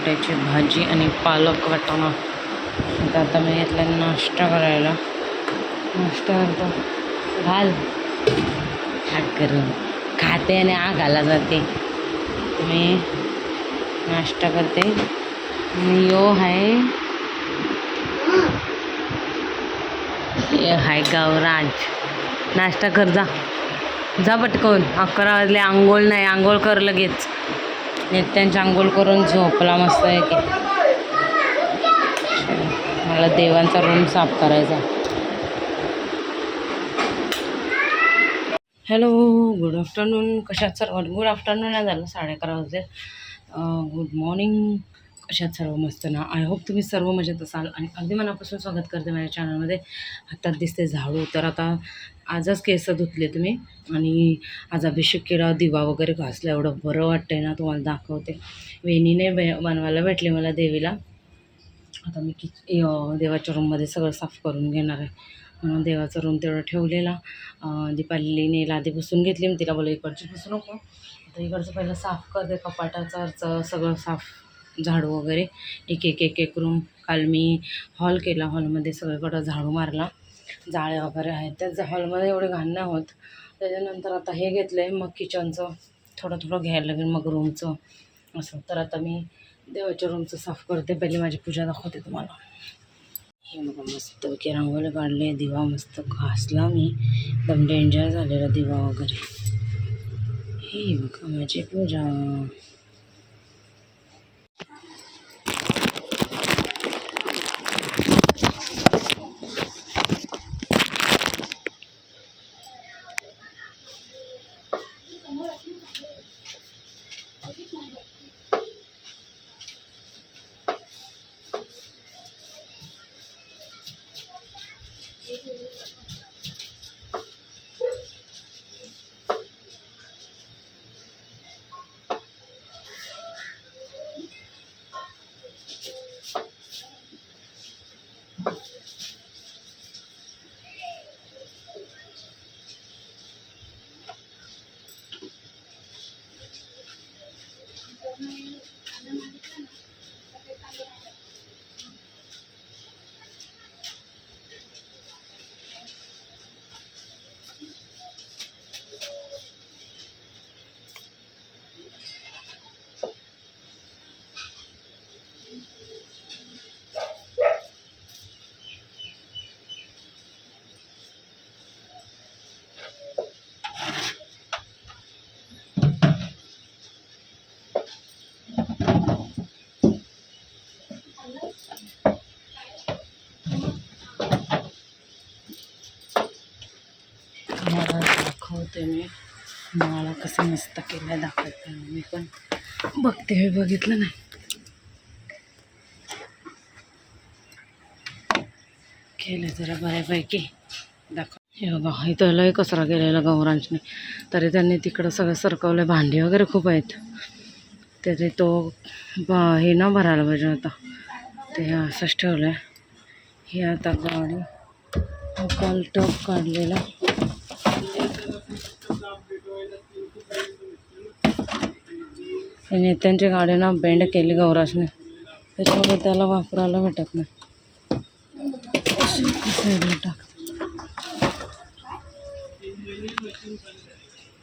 बटाट्याची भाजी आणि पालक वाटाणा. आता मी घेतला नाश्ता करायला. नाश्ता करतो घाल हात करून खाते आणि आगाला जाते. मी नाश्ता करते. यो आहे गौराज. नाश्ता कर जा जा पटकन. 11 वाजले. आंघोळ नाही. आंघोळ कर लगेच. नित्यांची आंघोळ करून झोपला मस्त आहे की. मला देवांचा रूम साफ करायचा. Hello, good afternoon. कशात सर्व? गुड आफ्टरनून नाही झालं, 11:30 वाजले. Good morning. कशात सर्व? मस्त ना. आय होप तुम्ही सर्व मजेत असाल आणि अगदी मनापासून स्वागत करते माझ्या चॅनलमध्ये. हातात दिसते झाडू. तर आता आजच केस धुतले तुम्ही आणि आज अभिषेक केला, दिवा वगैरे घासला. एवढं बरं वाटतंय ना, तुम्हाला दाखवते. वेणीने बनवायला भेटले मला देवीला. आता मी देवाच्या रूममध्ये सगळं साफ करून घेणार आहे. म्हणून देवाचा रूम तेवढं ठेवलेला. दीपालीने लादी पुसून घेतली. मी तिला बोलले इकडची पुसू नको, आता इकडचं पहिलं साफ करते. कपाटाचं सगळं साफ, झाडू वगैरे एक एक एक एक रूम. काल मी हॉल केला. हॉलमध्ये सगळीकडं झाडू मारला. जाळे वगैरे आहेत त्याच हॉलमध्ये, एवढे घाण नाही होत. त्याच्यानंतर आता हे घेतलं आहे. मग किचनचं थोडं थोडं घ्यायला लागेल, मग रूमचं असं. तर आता मी देवाच्या रूमचं साफ करते. पहिले माझी पूजा दाखवते तुम्हाला. हे बघा मस्तपैकी रांगोळी काढले. दिवा मस्त घासला मी. एकदम डेंजर झालेला दिवा वगैरे. हे बघा माझी पूजा. दाखवते मी मला कसं मस्त केलं. दाखवते मी पण बघते. हे बघितलं नाही केलं जरा बऱ्यापैकी. दाखव. हे बघा इथं लय कचरा केलेला गौरांशने. तरी त्यांनी तिकडं सगळं सरकवलं. भांडी वगैरे खूप आहेत. तरी तो हे न भरायला पाहिजे होता. ते असंच ठेवलं आहे. हे आता गाडी काल टप काढलेला. नेत्यांची गाडी ना बेंड केली गौराशने, त्याच्यामुळे त्याला वापरायला भेटत नाही. टाक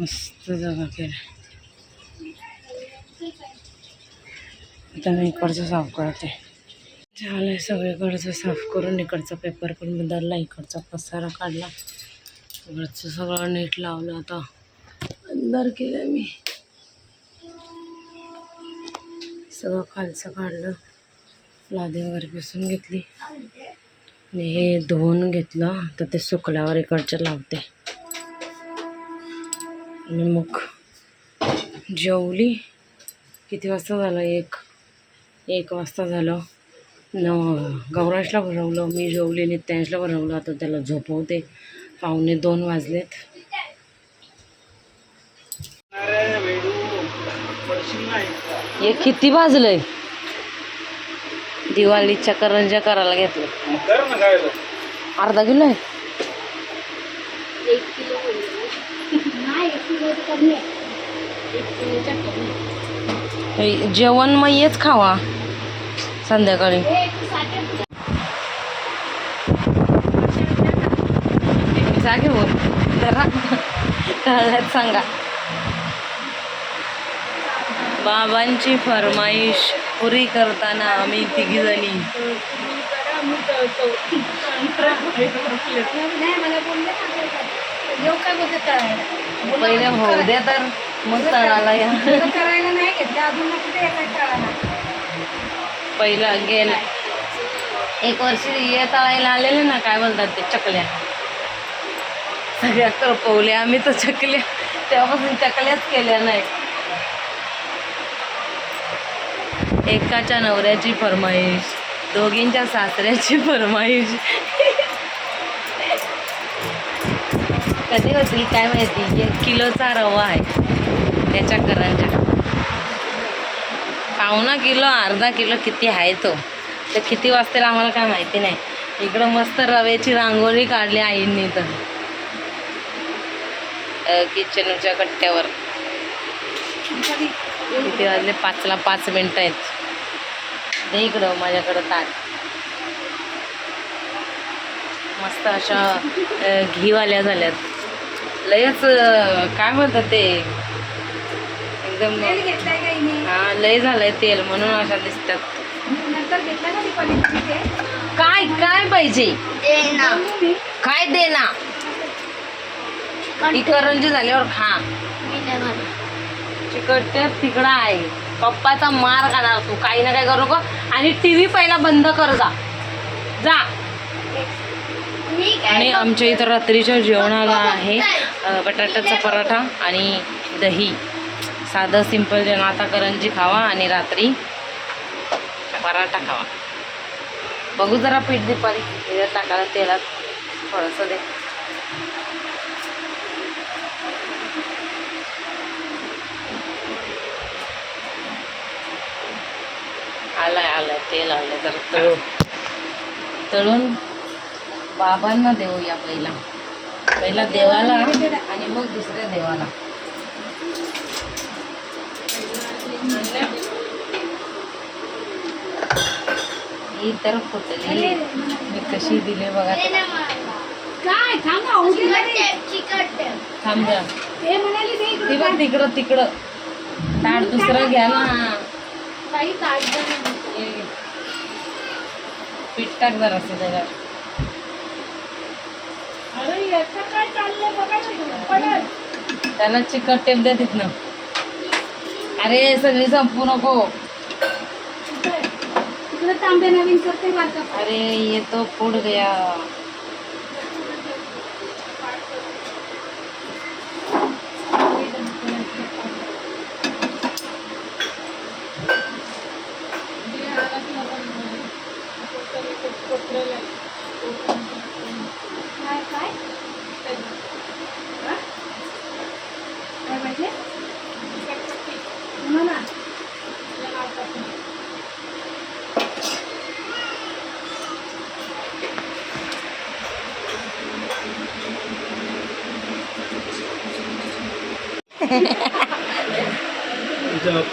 मस्त जागा केली. आता मी इकडचं साफ करते. झालं सगळीकडचं साफ करून. इकडचा पेपर पण बदलला. इकडचा पसारा काढला. इकडचं सगळं नीट लावलं. आता अंदर केलं मी. सगळं खालचं काढलं. लादी वगैरे पुसून घेतली आणि हे धुवून घेतलं. तर ते सुकल्यावर इकडचं लावते. आणि मग जेवली. किती वाजता झालं? एक वाजता झालं. गौराशला भरवलं. मी जेवली. नित्यांशला भरवलं. आता त्याला झोपवते. 1:45 वाजलेत. हे किती वाजलंय? दिवाळीच्या करंज्या करायला घेतलं. अर्धा किलो आहे. 1 किलो नाही, 1 किलो कमी आहे. 1 किलो. जेवण मग हेच खावा. संध्याकाळी. जागे हो जरा कळल्यात सांगा. बाबांची फरमाईश पुरी करताना आम्ही तिघी जणी. पहिले होऊ द्या तर मग तळाला या. करायला नाही घेतलं अजून कुठे तळाला. पहिलं गेलं 1 वर्ष ये तळायला आलेले ना, काय बोलतात ते, चकल्या. सगळ्या करपवल्या आम्ही तर चकल्या, तेव्हापासून चकल्याच केल्या नाही. एकाच्या नवऱ्याची फरमाईश, दोघींच्या सासऱ्याची फरमाईश. कधी होतील काय माहिती. 1 किलोचा रवा आहे, त्याच्या करंजा. 1.25 किलो, अर्धा किलो किती आहे तो, तर किती वाजतील आम्हाला काय माहिती नाही. इकडं मस्त रव्याची रांगोळी काढली आईंनी तर किचनच्या कट्ट्यावर. किती वाजले? 5ला 5 मिनटं आहेत. दे इकडं माझ्याकडं ताट. मस्त अशा घीवाल्या झाल्यात. लयच काय म्हणतात ते, एकदम हा लय झालंय तेल म्हणून अशा दिसतात. काय काय पाहिजे, काय दे ना. ही करंजी झाल्यावर खा. चिकट तिकडा आहे, पप्पाचा मार खाणार तू. काही ना काय करू नको. आणि TV पहिला बंद कर, जा जा. आणि आमच्या इथं रात्रीच्या जेवणाला आहे बटाट्याचा पराठा आणि दही. साधं सिंपल जेवण. आता करंजी खावा आणि रात्री पराठा खावा. बघू जरा पीठ दीपाली त्याच्यात टाकायला तेलात थोडंसं दे. आलाय तेल आलंय. जरा तळून बाबांना देऊया. पहिला देवाला आणि मग दुसऱ्या देवाला. ही तर फुटली, मी कशी दिली बघा. काय थांब जा. तिकडं ताट दुसरं घ्या ना. पीठ टाक जरा असं त्याच्यात. त्याला चिकट टेप द्या तिथनं. अरे सगळी संपू नको. तांबे नवीन करते. अरे ये तो फूट गया.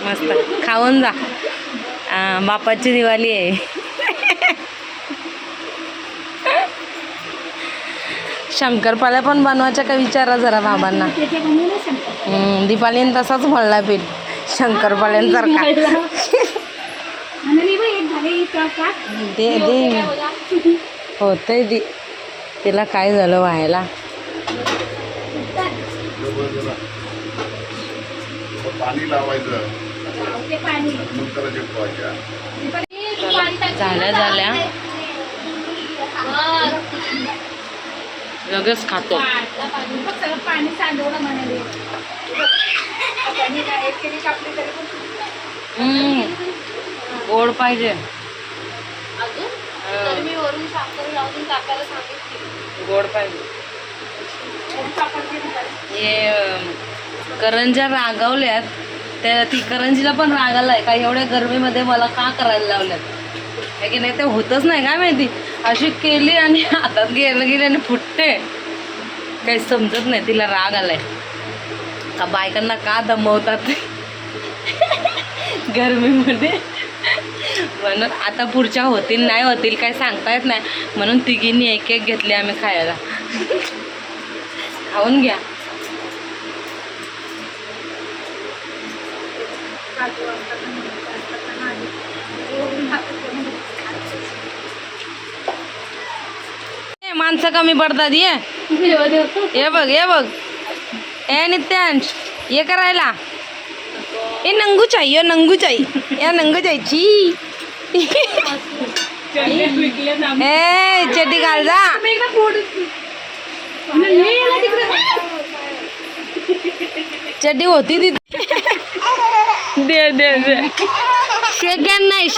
मस्त खाऊन जा. बापाची दिवाळी आहे. शंकरपाळ्या पण बनवायच्या का विचारा जरा बाबांना. दीपालीने तसाच म्हणला पीठ शंकरपाळ्यांसारखा. दे दे होतंय दे. तिला काय झालं व्हायला. पाणी लावायचं. झाल्या लगेच खातो. पाणी सांडवलं म्हणाले. गोड पाहिजे. गोड पाहिजे. हे करंज्या रागवल्यात, त्या ती करंजीला पण राग आलाय का एवढ्या गरमीमध्ये मला का करायला लावल्यात. काय की नाही ते होतच नाही काय माहिती. अशी केली आणि हातात गेली आणि फुटते. काही समजत नाही. तिला राग आलाय का बायकांना का दमवतात गरमीमध्ये. म्हणून आता पुढच्या होतील नाही होतील काय सांगता येत नाही, म्हणून तिघींनी एक एक घेतले आम्ही खायला. खाऊन घ्या. ए, माणसं कमी पडतात. ये बघ ए नित्यांश ये करायला. ए नंगू चाहिए नंगू चाहिए या नंगू जायची. ए चड्डी घाल जा. चड्डी होती ती. दे दे दे. शेक्यान नाही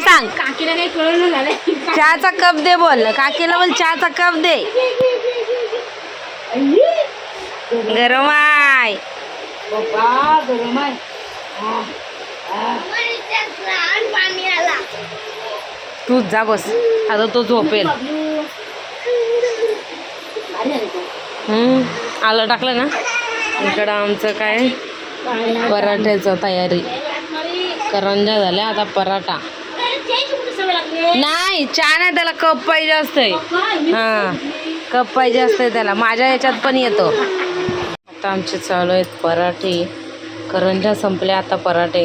सांग. काकीला काही कळलं झालं. चहाचा कप दे बोल. काकीला बोल चहाचा कप दे. गरम आहे बाबा गरम आहे. तू जा बस आता तो झोपेल. आलं टाकलं ना. इकडं आमचं काय पराठ्याचं तयारी. करंजा झाल्या आता पराठा. नाही चहा नाही त्याला कप पाहिजे असतंय. हां कप पाहिजे असतंय त्याला. माझ्या ह्याच्यात पण येतो. आता आमचे चालू आहेत पराठे. करंजा संपले आता पराठे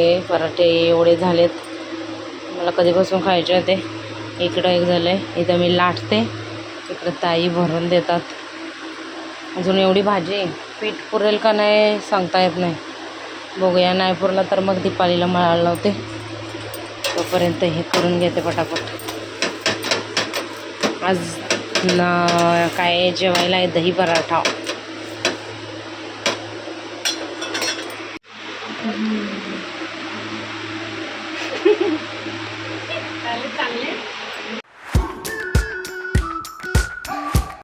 एवढे झालेत. मला कधीपासून खायचे होते. इकडं एक झालं आहे. इथं मी लाटते. इकडं ताई भरून देतात. अजून एवढी भाजी आहे. पीठ पुरेल का नाही सांगता येत नाही. बघूया नाही पुरला तर मग दीपालीला मळायला लावते. तोपर्यंत हे करून घेते पटापट. आज काय जेवायला आहे दही पराठा. चांगले